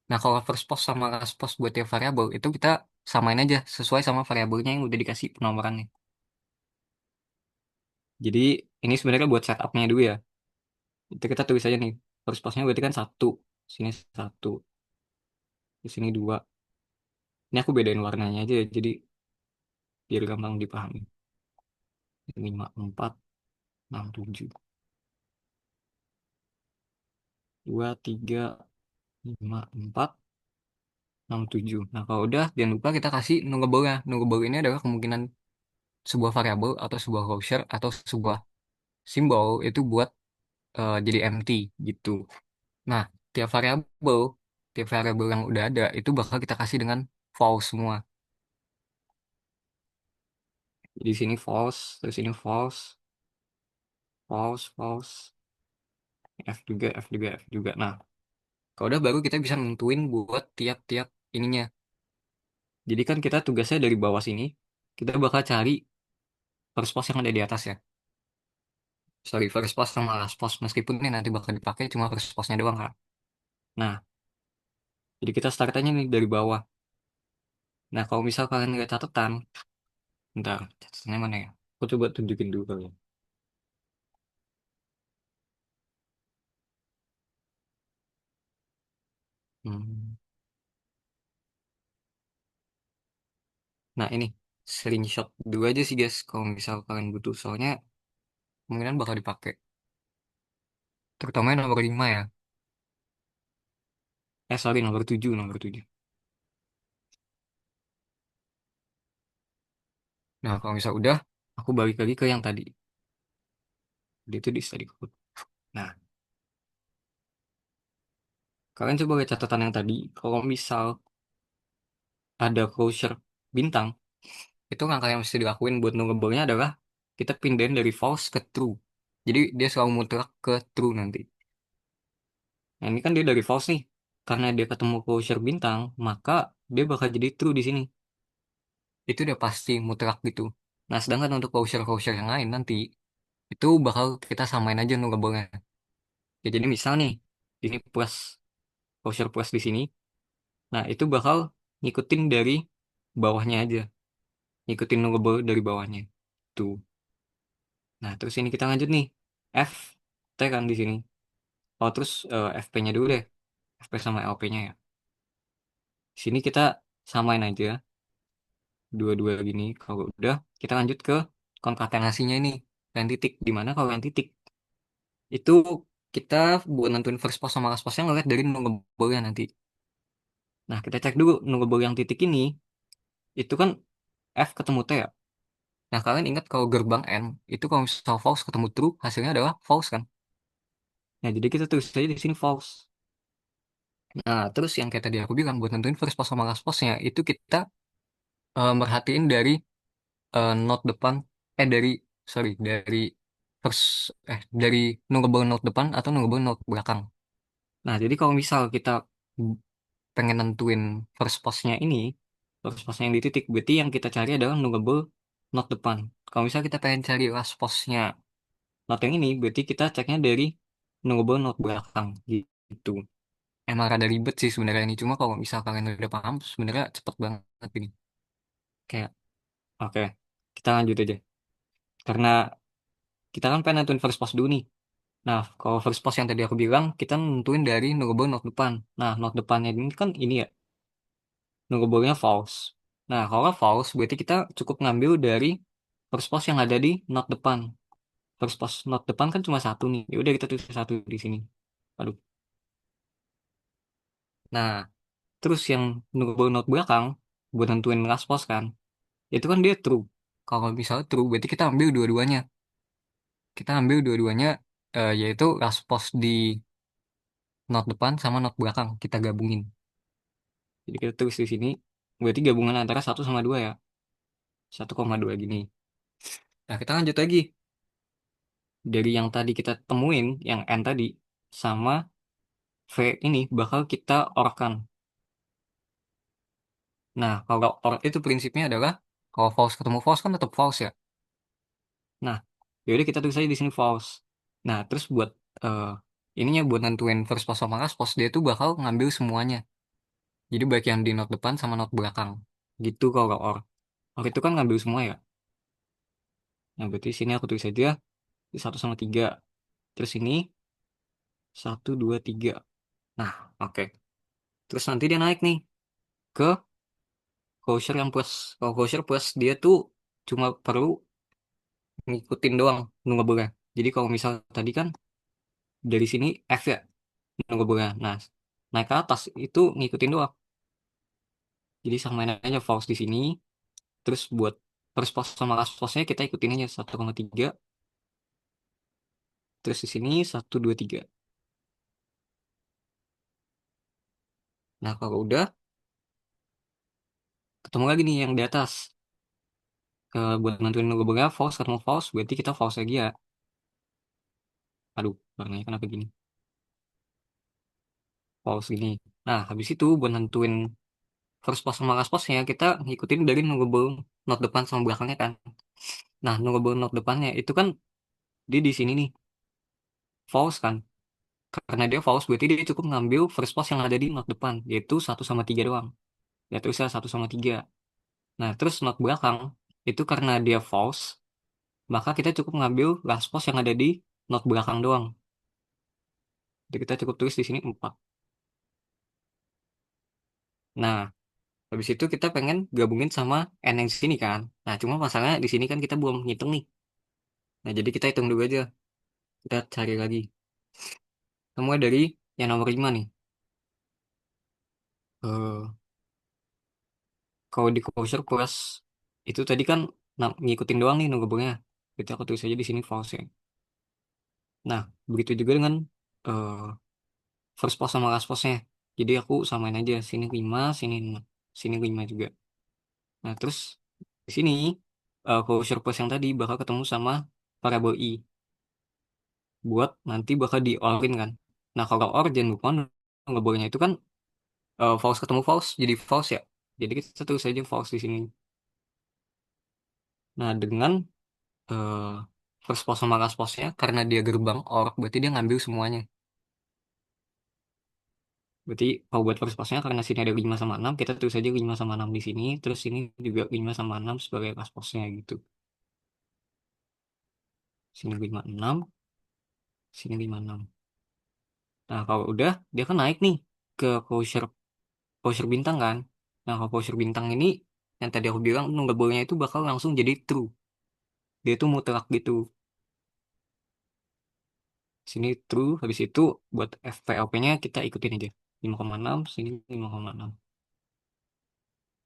Speaker 1: Nah kalau first post sama last post buat tiap variabel itu kita samain aja sesuai sama variabelnya yang udah dikasih penomorannya. Jadi ini sebenarnya buat setupnya dulu ya. Itu kita tulis aja nih. First postnya berarti kan satu. Sini satu. Di sini dua. Ini aku bedain warnanya aja ya, jadi biar gampang dipahami. Lima, empat, enam, tujuh. Dua, tiga, lima, empat, enam, tujuh. Nah, kalau udah, jangan lupa kita kasih nullable-nya. Nullable ini adalah kemungkinan sebuah variabel atau sebuah closure atau sebuah simbol itu buat jadi empty gitu. Nah, tiap variabel, tiap variabel yang udah ada itu bakal kita kasih dengan false semua. Jadi sini false, terus ini false, false, false, F juga, F juga, F juga. Nah, kalau udah baru kita bisa nentuin buat tiap-tiap ininya. Jadi kan kita tugasnya dari bawah sini, kita bakal cari first post yang ada di atas ya. Sorry, first post sama last post. Meskipun ini nanti bakal dipakai cuma first postnya doang kan. Nah, jadi kita start aja nih dari bawah. Nah, kalau misal kalian nggak catatan, bentar, catatannya mana ya? Aku coba tunjukin dulu kali ya. Hmm. Nah, ini screenshot dulu aja sih guys, kalau misal kalian butuh. Soalnya kemungkinan bakal dipakai. Terutama yang nomor 5 ya. Sorry, nomor 7, nomor 7. Nah, kalau misal udah, aku balik lagi ke yang tadi. Dia itu di study code. Nah, kalian coba lihat catatan yang tadi. Kalau misal ada closure bintang, itu langkah yang mesti dilakuin buat nunggunya adalah kita pindahin dari false ke true. Jadi dia selalu mutlak ke true nanti. Nah, ini kan dia dari false nih. Karena dia ketemu closure bintang, maka dia bakal jadi true di sini. Itu udah pasti mutlak gitu. Nah, sedangkan untuk closure-closure yang lain nanti, itu bakal kita samain aja nunggunya. Ya, jadi misal nih, ini plus, closure plus di sini. Nah, itu bakal ngikutin dari bawahnya aja. Ngikutin nullable dari bawahnya. Tuh. Nah, terus ini kita lanjut nih. F. T kan di sini. Oh, terus FP-nya dulu deh. FP sama LP-nya ya. Di sini kita samain aja dua-dua gini. Kalau udah, kita lanjut ke konkatenasinya ini. Yang titik. Dimana kalau yang titik itu kita buat nentuin first post sama last postnya ngeliat dari nullable-nya nanti. Nah, kita cek dulu nullable yang titik ini. Itu kan F ketemu T ya. Nah, kalian ingat kalau gerbang N, itu kalau misal false ketemu true, hasilnya adalah false kan? Nah, jadi kita tulis saja di sini false. Nah, terus yang kayak tadi aku bilang, buat nentuin first post sama last postnya, itu kita merhatiin dari node depan, dari, sorry, first, dari nullable node depan atau nullable node belakang. Nah, jadi kalau misal kita pengen nentuin first postnya yang di titik, berarti yang kita cari adalah nullable node depan. Kalau misal kita pengen cari last postnya node yang ini, berarti kita ceknya dari nullable node belakang gitu. Emang rada ribet sih sebenarnya ini, cuma kalau misal kalian udah paham, sebenarnya cepet banget ini. Kayak, oke, kita lanjut aja. Karena kita kan pengen nentuin first post dulu nih. Nah, kalau first post yang tadi aku bilang, kita nentuin dari nullable node depan. Nah, node depannya ini kan ini ya, nullable-nya false. Nah, kalau false, berarti kita cukup ngambil dari first post yang ada di node depan. First post node depan kan cuma satu nih. Ya udah kita tulis satu di sini. Aduh. Nah, terus yang nullable node belakang, buat nentuin last post kan, itu kan dia true. Kalau misalnya true, berarti kita ambil dua-duanya. Kita ambil dua-duanya, yaitu last post di node depan sama node belakang. Kita gabungin. Jadi kita tulis di sini, berarti gabungan antara satu sama 2 ya. 1,2 gini. Nah, kita lanjut lagi. Dari yang tadi kita temuin, yang N tadi, sama V ini bakal kita orkan. Nah, kalau or itu prinsipnya adalah, kalau false ketemu false kan tetap false ya. Nah, yaudah kita tulis aja di sini false. Nah, terus buat eh, ininya buat nentuin first post sama last post, dia tuh bakal ngambil semuanya. Jadi baik yang di node depan sama node belakang. Gitu kalau or. Or itu kan ngambil semua ya. Nah, berarti sini aku tulis aja di 1 sama 3. Terus ini 1, 2, 3. Nah, oke. Terus nanti dia naik nih ke closure yang plus. Kalau closure plus dia tuh cuma perlu ngikutin doang nunggu bola. Jadi kalau misal tadi kan dari sini F ya nunggu bola. Nah, naik ke atas itu ngikutin doang. Jadi samain aja false di sini. Terus buat first post sama last postnya kita ikutin aja 1,3. Terus di sini 1, 2, 3. Nah, kalau udah ketemu lagi nih yang di atas. Buat nentuin nunggu bola false ketemu false berarti kita false lagi ya. Aduh, warnanya kenapa gini? False gini. Nah, habis itu buat nentuin first post sama last postnya kita ngikutin dari nunggu node depan sama belakangnya kan. Nah, nunggu node depannya itu kan dia di sini nih false kan. Karena dia false berarti dia cukup ngambil first post yang ada di node depan yaitu 1 sama 3 doang. Ya terus 1 sama 3. Nah, terus node belakang itu karena dia false maka kita cukup ngambil last post yang ada di node belakang doang. Jadi kita cukup tulis di sini 4. Nah, habis itu kita pengen gabungin sama n yang di sini kan. Nah, cuma masalahnya di sini kan kita belum ngitung nih. Nah, jadi kita hitung dulu aja. Kita cari lagi. Semua dari yang nomor 5 nih. Eh, kalau di closure plus itu tadi kan ngikutin doang nih nunggu bunganya. Jadi aku tulis aja di sini false ya. Nah, begitu juga dengan eh, first post sama last postnya. Jadi aku samain aja sini 5, sini 5, sini 5 juga. Nah, terus di sini closure plus yang tadi bakal ketemu sama variabel i buat nanti bakal di all-in kan. Nah, kalau or jangan lupa nggak bolehnya itu kan false ketemu false jadi false ya. Jadi kita tulis saja false di sini. Nah, dengan eh, first post sama last postnya karena dia gerbang or berarti dia ngambil semuanya. Berarti kalau buat first postnya karena sini ada 5 sama 6 kita tulis saja 5 sama 6 di sini. Terus ini juga 5 sama 6 sebagai last postnya gitu. Sini 5, 6. Sini 56. Nah, kalau udah, dia kan naik nih ke closure, closure bintang kan. Nah, kalau closure bintang ini, yang tadi aku bilang, nunggable-nya itu bakal langsung jadi true. Dia itu mutlak gitu. Sini true, habis itu buat FPLP-nya kita ikutin aja. 5,6, sini 5,6.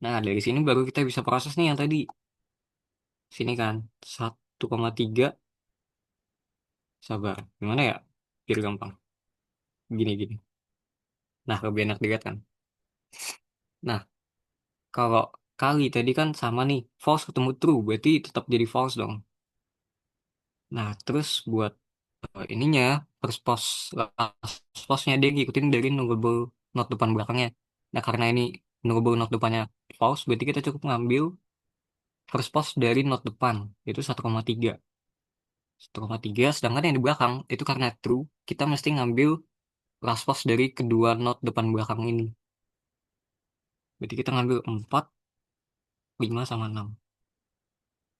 Speaker 1: Nah, dari sini baru kita bisa proses nih yang tadi. Sini kan, 1,3, sabar. Gimana ya? Biar gampang. Gini-gini. Nah, lebih enak dilihat kan. Nah, kalau kali tadi kan sama nih, false ketemu true, berarti tetap jadi false dong. Nah, terus buat ininya, first post, last postnya dia ngikutin dari nungguable not depan belakangnya. Nah, karena ini nungguable not depannya false, berarti kita cukup ngambil first post dari not depan, yaitu 1,3. 1,3, sedangkan yang di belakang, itu karena true, kita mesti ngambil last post dari kedua not depan belakang ini. Berarti kita ngambil 4, 5, sama 6.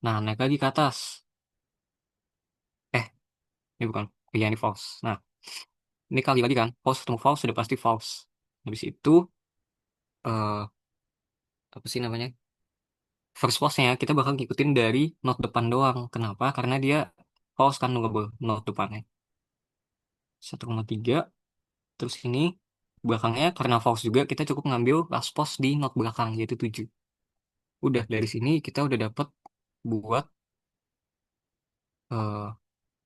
Speaker 1: Nah, naik lagi ke atas. Eh, ini bukan. Iya, ini false. Nah, ini kali lagi kan. False ketemu false, sudah pasti false. Habis itu, eh apa sih namanya? First false-nya kita bakal ngikutin dari not depan doang. Kenapa? Karena dia false kan nungguable not depannya. 1,3. Terus ini belakangnya karena false juga kita cukup ngambil last post di not belakang yaitu 7. Udah dari sini kita udah dapat buat eh,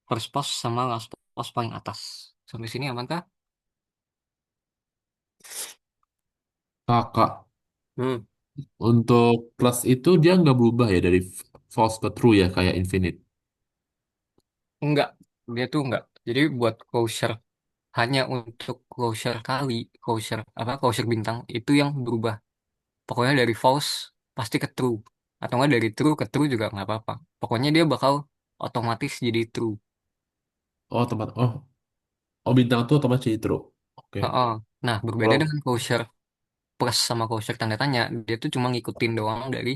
Speaker 1: first post sama last post paling atas. Sampai sini aman kah?
Speaker 5: Kakak,
Speaker 1: Hmm.
Speaker 5: untuk plus itu dia nggak berubah ya dari false ke true ya kayak infinite.
Speaker 1: Enggak, dia tuh enggak. Jadi buat closure hanya untuk closure kali, closure apa closure bintang itu yang berubah. Pokoknya dari false pasti ke true. Atau enggak dari true ke true juga nggak apa-apa. Pokoknya dia bakal otomatis jadi true.
Speaker 5: Oh, oh bintang tuh otomatis jadi true. Oke.
Speaker 1: Heeh. Nah, berbeda
Speaker 5: Kalau
Speaker 1: dengan closure plus sama closure tanda tanya, dia tuh cuma ngikutin doang dari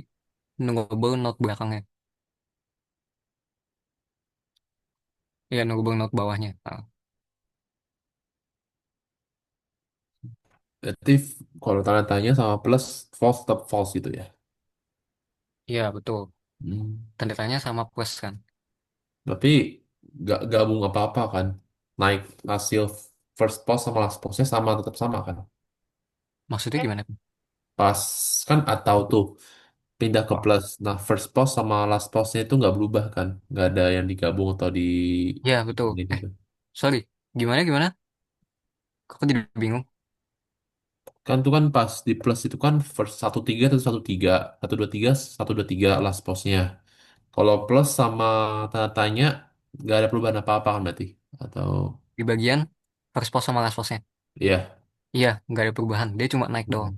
Speaker 1: nungguable note belakangnya. Ya, nungguable note bawahnya. Nah,
Speaker 5: berarti kalau tanda tanya sama plus false tetap false gitu ya.
Speaker 1: iya, betul.
Speaker 5: Hmm.
Speaker 1: Tanda tanya sama plus kan.
Speaker 5: Tapi nggak gabung apa-apa kan. Naik hasil first post sama last postnya sama tetap sama kan.
Speaker 1: Maksudnya
Speaker 2: Eh,
Speaker 1: gimana?
Speaker 5: Pas kan atau tuh pindah ke plus. Nah first post sama last postnya itu nggak berubah kan. Nggak ada yang digabung atau di
Speaker 1: Ya, betul.
Speaker 5: ini gitu.
Speaker 1: Sorry. Gimana? Kok aku jadi bingung?
Speaker 5: Kan tuh kan pas di plus itu kan first 1 3 1 2 3 last postnya. Kalau plus sama tanda tanya nggak ada perubahan apa-apa kan berarti? Atau
Speaker 1: Di bagian first post sama last postnya.
Speaker 5: iya,
Speaker 1: Iya, nggak ada perubahan. Dia cuma naik
Speaker 5: hmm,
Speaker 1: doang.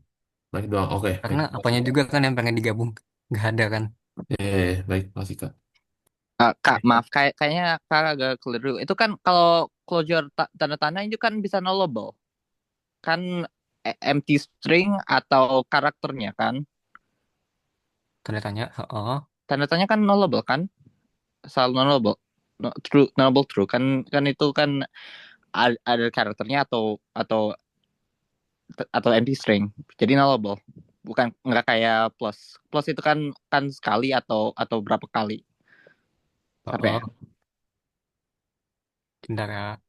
Speaker 5: baik doang. Oke, baik.
Speaker 1: Karena
Speaker 5: Masih
Speaker 1: apanya
Speaker 5: Kak.
Speaker 1: juga kan yang pengen digabung. Nggak ada kan.
Speaker 5: Baik, masih Kak.
Speaker 6: Kak, maaf, kayaknya Kak agak keliru. Itu kan kalau closure tanda tanya itu kan bisa nullable. Kan empty string atau karakternya kan.
Speaker 1: Tanda tanya. Oh,
Speaker 6: Tanda tanya kan nullable kan? Selalu nullable. No, true, nullable true kan kan itu kan ada karakternya atau empty string. Jadi nullable. Bukan nggak kayak plus. Plus itu kan kan sekali atau berapa kali. Apa ya?
Speaker 1: oh. Bentar ya.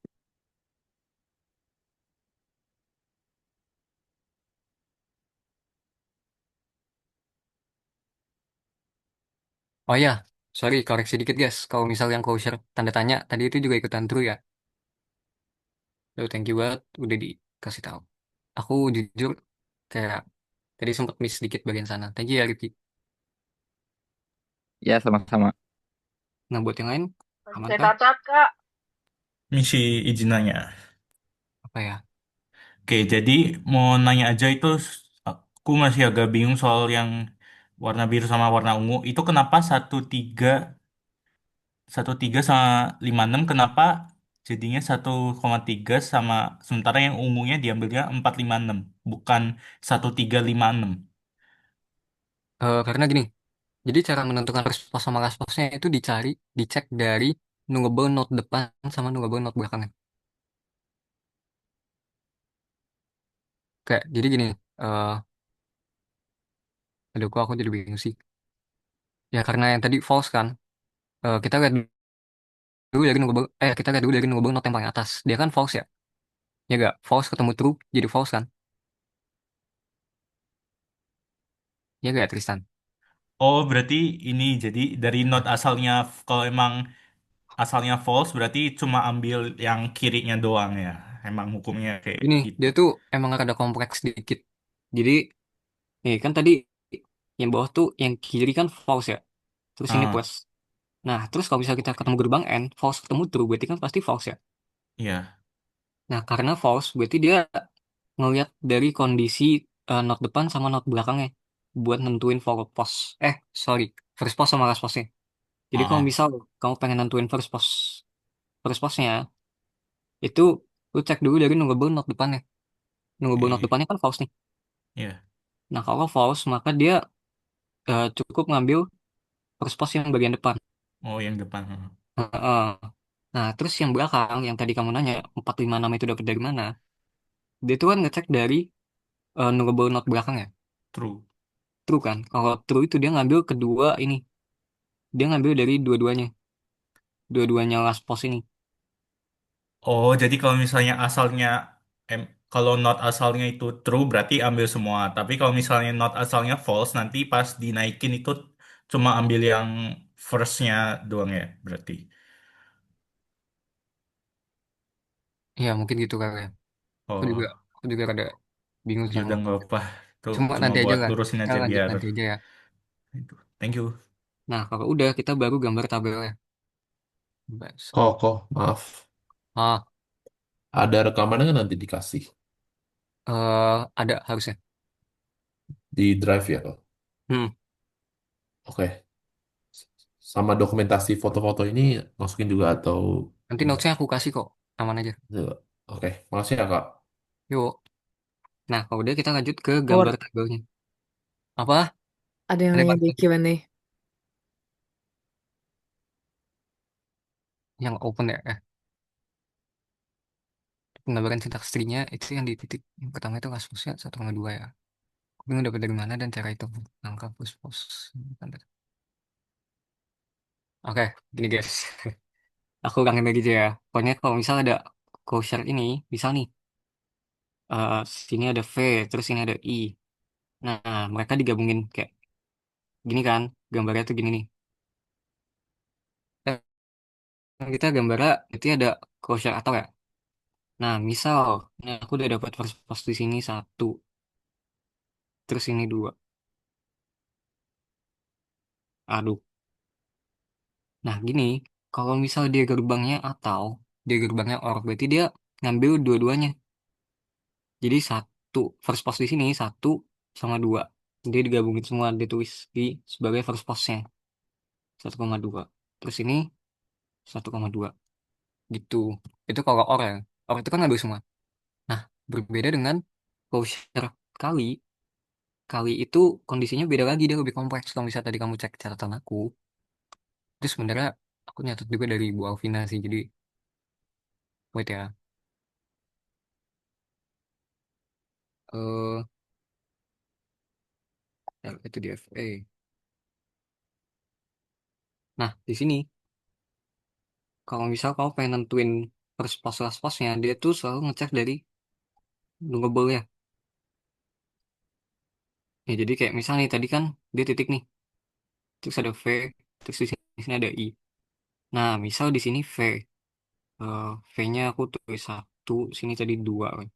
Speaker 1: Oh ya, sorry, koreksi dikit guys. Kalau misal yang closure tanda tanya tadi itu juga ikutan true ya. Aduh, thank you banget udah dikasih tahu. Aku jujur kayak tadi sempat miss sedikit bagian sana. Thank you ya Rifki.
Speaker 6: Ya sama-sama.
Speaker 1: Nah buat yang lain
Speaker 2: masih
Speaker 1: aman
Speaker 2: saya
Speaker 1: kah?
Speaker 2: catat, Kak.
Speaker 4: Misi izin nanya.
Speaker 1: Apa ya?
Speaker 4: Oke, jadi mau nanya aja itu aku masih agak bingung soal yang warna biru sama warna ungu. Itu kenapa 1,3 sama 5,6 kenapa jadinya 1,3 sama sementara yang ungunya diambilnya 4,56 bukan 1,356.
Speaker 1: Karena gini, jadi cara menentukan first post sama last postnya itu dicek dari nungguable note depan sama nungguable note belakangnya. Kayak jadi gini, eh aduh kok aku jadi bingung sih. Ya karena yang tadi false kan, kita lihat dulu dari nungguable, kita lihat dulu dari nungguable note yang paling atas. Dia kan false ya, ya gak? False ketemu true jadi false kan? Ya gak Tristan?
Speaker 4: Oh, berarti ini jadi dari note asalnya, kalau emang asalnya false berarti cuma ambil yang kirinya doang ya. Emang hukumnya kayak
Speaker 1: Ini
Speaker 4: gitu.
Speaker 1: dia tuh emang rada kompleks dikit. Jadi, nih kan tadi yang bawah tuh yang kiri kan false ya, terus ini
Speaker 4: Ah,
Speaker 1: plus. Nah, terus kalau misalnya kita ketemu gerbang N, false ketemu true, berarti kan pasti false ya.
Speaker 4: iya.
Speaker 1: Nah, karena false, berarti dia ngelihat dari kondisi not depan sama not belakangnya buat nentuin forward post. Sorry, first post sama last postnya. Jadi kalau
Speaker 4: Ah,
Speaker 1: misal kamu pengen nentuin first postnya, itu lu cek dulu dari nungguable not depannya. Nungguable not
Speaker 4: iya.
Speaker 1: depannya kan false nih.
Speaker 4: Iya.
Speaker 1: Nah, kalau false, maka dia cukup ngambil first post yang bagian depan.
Speaker 4: Oh, yang depan.
Speaker 1: Heeh. Nah, terus yang belakang, yang tadi kamu nanya, 456 itu dapat dari mana? Dia tuh kan ngecek dari nungguable not belakang ya.
Speaker 4: True.
Speaker 1: True kan? Kalau true itu dia ngambil kedua ini. Dia ngambil dari dua-duanya. Dua-duanya last post ini.
Speaker 4: Oh, jadi kalau misalnya asalnya em, kalau not asalnya itu true berarti ambil semua. Tapi kalau misalnya not asalnya false nanti pas dinaikin itu cuma ambil yang firstnya doang ya berarti.
Speaker 1: Ya, mungkin gitu kali ya. Aku juga,
Speaker 4: Oh,
Speaker 1: aku juga rada bingung
Speaker 4: ya
Speaker 1: sama.
Speaker 4: udah nggak apa. Tuh
Speaker 1: Cuma
Speaker 4: cuma
Speaker 1: nanti aja
Speaker 4: buat
Speaker 1: lah.
Speaker 4: lurusin
Speaker 1: Kita
Speaker 4: aja
Speaker 1: lanjut
Speaker 4: biar
Speaker 1: nanti aja ya.
Speaker 4: itu. Thank you.
Speaker 1: Nah, kalau udah kita baru gambar tabelnya.
Speaker 5: Kok, maaf.
Speaker 1: Ah,
Speaker 5: Ada rekamannya nggak nanti dikasih
Speaker 1: ada harusnya.
Speaker 5: di drive ya, kok?
Speaker 1: Hmm,
Speaker 5: Oke. Sama dokumentasi foto-foto ini masukin juga atau
Speaker 1: nanti
Speaker 5: enggak?
Speaker 1: notesnya aku kasih kok. Aman aja.
Speaker 5: Enggak. Oke, makasih ya, Kak.
Speaker 1: Yuk. Nah, kalau udah kita lanjut ke gambar
Speaker 3: Or
Speaker 1: tabelnya. Apa?
Speaker 3: ada yang
Speaker 1: Ada
Speaker 3: nanya
Speaker 1: apa?
Speaker 3: di Q&A.
Speaker 1: Yang open ya? Penggambaran sintaks tree-nya itu yang di titik yang pertama itu kasusnya 1,2 ya. Aku bingung dapat dari mana dan cara itu angka plus pos. Oke, gini guys. Aku ulangin lagi aja ya. Pokoknya kalau misal ada closure ini, misal nih, sini ada V, terus sini ada I. Nah, mereka digabungin kayak gini kan, gambarnya tuh gini nih. Eh, kita gambarnya itu ada closure atau ya. Nah, misal, ini aku udah dapat first post di sini satu, terus ini dua. Aduh. Nah, gini, kalau misal dia gerbangnya atau dia gerbangnya OR, berarti dia ngambil dua-duanya. Jadi satu first post di sini satu sama dua. Dia digabungin semua, ditulis di sebagai first postnya 1,2. Terus ini 1,2 gitu. Itu kalau OR ya. OR itu kan ngambil semua. Nah, berbeda dengan closure kali. Kali itu kondisinya beda lagi, dia lebih kompleks. Kalau misalnya tadi kamu cek catatan aku, itu sebenarnya aku nyatet juga dari Bu Alvina sih. Jadi, wait ya. Eh, itu di FA. Nah, di sini kalau misal kamu pengen nentuin first post last postnya, dia tuh selalu ngecek dari nungguable ya. Ya jadi kayak misalnya nih tadi kan dia titik nih, terus ada V, terus di sini ada I. Nah, misal di sini V, V-nya aku tulis satu, sini tadi dua, kan.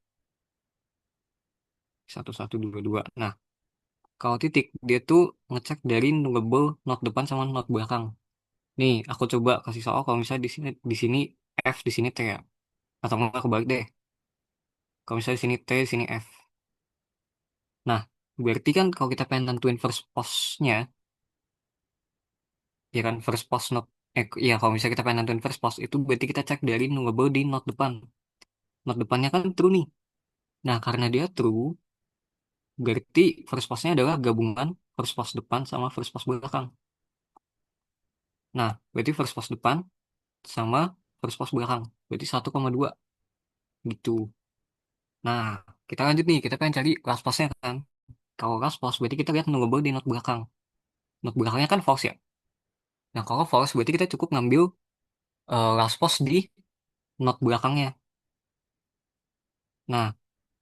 Speaker 1: Satu satu dua dua. Nah, kalau titik dia tuh ngecek dari nungguable not depan sama not belakang. Nih, aku coba kasih soal kalau misalnya di sini F, di sini T ya. Atau enggak kebalik deh. Kalau misalnya di sini T, di sini F. Nah, berarti kan kalau kita pengen tentuin first post-nya, ya kan first post not, ya kalau misalnya kita pengen nentuin first post, itu berarti kita cek dari nungguable di not depan. Not depannya kan true nih. Nah, karena dia true, berarti first post-nya adalah gabungan first post depan sama first post belakang. Nah, berarti first post depan sama first pos belakang. Berarti 1,2 gitu. Nah, kita lanjut nih, kita pengen cari last posnya kan. Kalau last pos berarti kita lihat nullable di not belakang. Not belakangnya kan false ya. Nah, kalau false berarti kita cukup ngambil last pos di not belakangnya. Nah,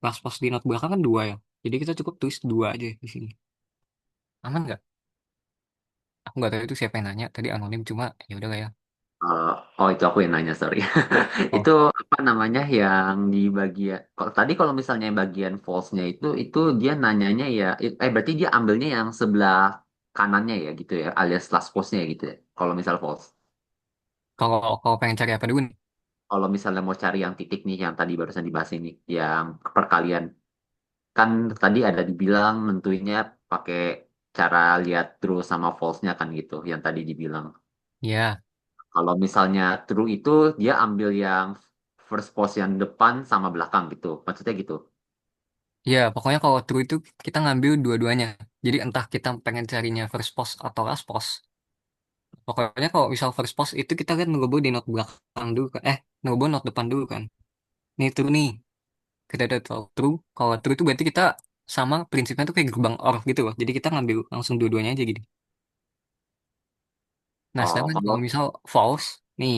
Speaker 1: last pos di not belakang kan 2 ya. Jadi kita cukup tulis 2 aja di sini. Aman nggak? Aku nggak tahu itu siapa yang nanya. Tadi anonim cuma ya udah lah ya.
Speaker 7: Eh, oh itu aku yang nanya, sorry.
Speaker 1: Oh,
Speaker 7: Itu apa namanya yang di bagian kalau tadi kalau misalnya yang bagian false-nya itu dia nanyanya ya berarti dia ambilnya yang sebelah kanannya ya gitu ya alias last post-nya ya gitu ya. Kalau misal false.
Speaker 1: kalau kalau pengen cari apa dulu nih?
Speaker 7: Kalau misalnya mau cari yang titik nih yang tadi barusan dibahas ini yang perkalian kan tadi ada dibilang nentuinnya pakai cara lihat true sama false-nya kan gitu yang tadi dibilang.
Speaker 1: Ya,
Speaker 7: Kalau misalnya true itu dia ambil yang first post yang depan sama belakang gitu. Maksudnya gitu.
Speaker 1: ya pokoknya kalau true itu kita ngambil dua-duanya. Jadi entah kita pengen carinya first post atau last post. Pokoknya kalau misal first post itu kita kan ngerubah di not belakang dulu kan. Ngerubah not depan dulu kan. Nih true nih. Kita udah tahu true. Kalau true itu berarti kita sama prinsipnya tuh kayak gerbang OR gitu loh. Jadi kita ngambil langsung dua-duanya aja gitu. Nah,
Speaker 7: Oh,
Speaker 1: sedangkan kalau
Speaker 7: kalau
Speaker 1: misal false, nih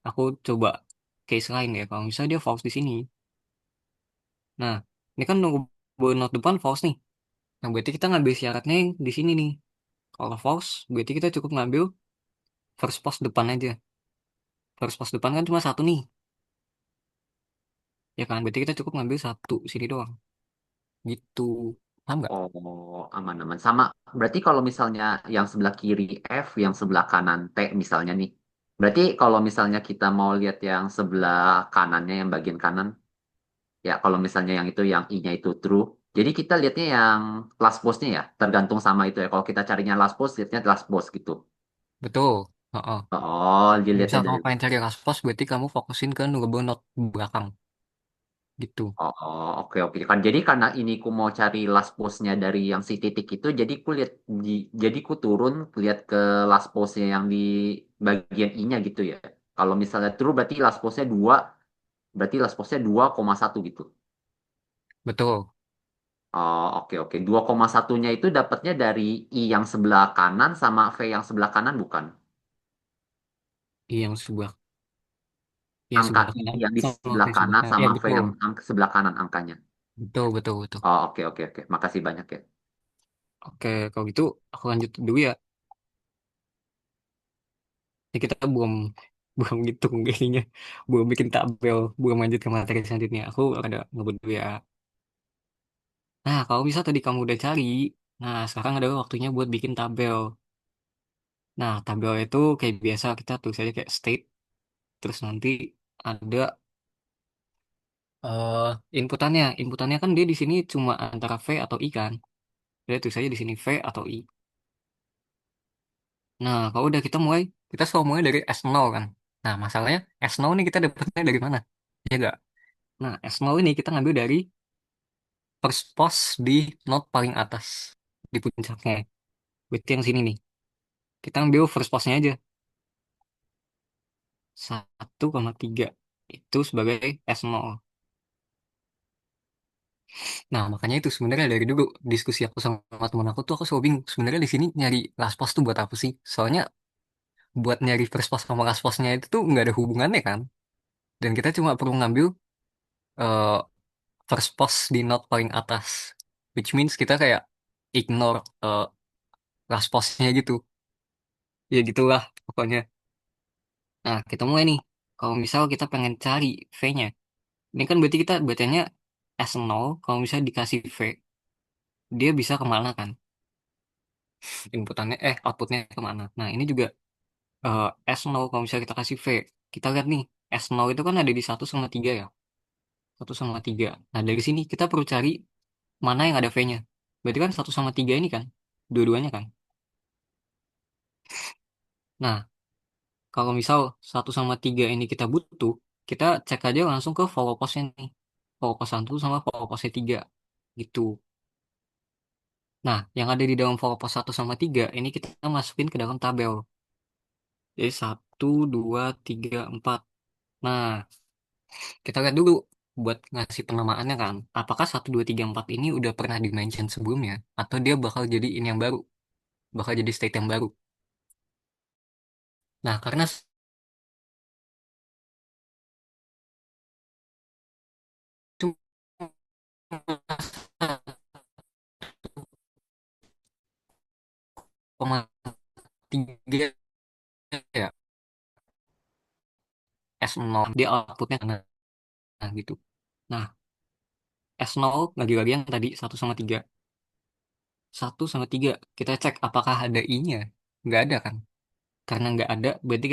Speaker 1: aku coba case lain ya. Kalau misal dia false di sini. Nah, ini kan nunggu not depan false nih. Nah, berarti kita ngambil syaratnya yang di sini nih. Kalau false, berarti kita cukup ngambil first post depan aja. First post depan kan cuma satu nih. Ya kan, berarti kita cukup ngambil satu sini doang. Gitu. Paham nggak?
Speaker 7: oh aman-aman sama. Berarti kalau misalnya yang sebelah kiri F, yang sebelah kanan T misalnya nih. Berarti kalau misalnya kita mau lihat yang sebelah kanannya, yang bagian kanan, ya kalau misalnya yang itu yang I-nya itu true. Jadi kita lihatnya yang last post-nya ya, tergantung sama itu ya. Kalau kita carinya last post, lihatnya last post gitu.
Speaker 1: Betul. Heeh.
Speaker 7: Oh, dilihatnya
Speaker 1: Misal
Speaker 7: dari
Speaker 1: kamu pengen cari last post, berarti kamu fokusin ke nunggu not belakang. Gitu.
Speaker 7: oh, oke oke kan jadi karena ini ku mau cari last post-nya dari yang si titik itu jadi ku lihat jadi ku turun lihat ke last post-nya yang di bagian I-nya gitu ya. Kalau misalnya true berarti last post-nya 2 berarti last post-nya 2,1 gitu.
Speaker 1: Betul.
Speaker 7: Oh, oke oke. 2,1-nya itu dapatnya dari I yang sebelah kanan sama V yang sebelah kanan bukan?
Speaker 1: Yang sebelah, yang
Speaker 7: Angka
Speaker 1: sebelah
Speaker 7: I
Speaker 1: kanan
Speaker 7: yang di
Speaker 1: sama
Speaker 7: sebelah
Speaker 1: yang sebelah
Speaker 7: kanan
Speaker 1: kanan. Ya,
Speaker 7: sama V
Speaker 1: betul.
Speaker 7: yang sebelah kanan angkanya.
Speaker 1: Betul, betul, betul.
Speaker 7: Oh, oke oke oke. Makasih banyak ya.
Speaker 1: Oke, kalau gitu aku lanjut dulu ya. Ini kita belum belum ngitung kayaknya. Belum bikin tabel, belum lanjut ke materi selanjutnya. Aku ada ngebut dulu ya. Nah, kalau bisa tadi kamu udah cari, nah sekarang adalah waktunya buat bikin tabel. Nah, tabel itu kayak biasa kita tulis aja kayak state, terus nanti ada eh inputannya. Inputannya kan dia di sini cuma antara V atau I kan. Jadi tulis aja di sini V atau I. Nah, kalau udah kita selalu mulai dari S0 kan. Nah, masalahnya S0 ini kita dapatnya dari mana? Ya enggak? Nah, S0 ini kita ngambil dari first post di node paling atas, di puncaknya. Berarti yang sini nih. Kita ambil first postnya aja. 1,3 itu sebagai S0. Nah, makanya itu sebenarnya dari dulu diskusi aku sama temen aku tuh aku selalu bingung. Sebenarnya di sini nyari last post tuh buat apa sih? Soalnya buat nyari first post sama last postnya itu tuh nggak ada hubungannya kan. Dan kita cuma perlu ngambil eh, first post di node paling atas. Which means kita kayak ignore last postnya gitu. Ya gitulah pokoknya. Nah, kita mulai nih. Kalau misal kita pengen cari V-nya. Ini kan berarti kita bacanya S0. Kalau misal dikasih V, dia bisa kemana kan? Inputannya, outputnya kemana? Nah, ini juga eh, S0 kalau misalnya kita kasih V. Kita lihat nih, S0 itu kan ada di 1,3 ya. 1,3. Nah, dari sini kita perlu cari mana yang ada V-nya. Berarti kan 1,3 ini kan? Dua-duanya kan? Nah, kalau misal 1,3 ini kita butuh, kita cek aja langsung ke follow postnya nih. Follow post 1 sama follow postnya 3. Gitu. Nah, yang ada di dalam follow post 1 sama 3, ini kita masukin ke dalam tabel. Jadi 1, 2, 3, 4. Nah, kita lihat dulu buat ngasih penamaannya kan. Apakah 1, 2, 3, 4 ini udah pernah di-mention sebelumnya? Atau dia bakal jadi ini yang baru? Bakal jadi state yang baru. Nah, karena cuma 1,3 ya, S0, dia outputnya nah gitu. Nah, S0 lagi-lagi yang tadi 1 sama 3. 1 sama 3, kita cek apakah ada I-nya. Nggak ada kan? Karena nggak ada, berarti kita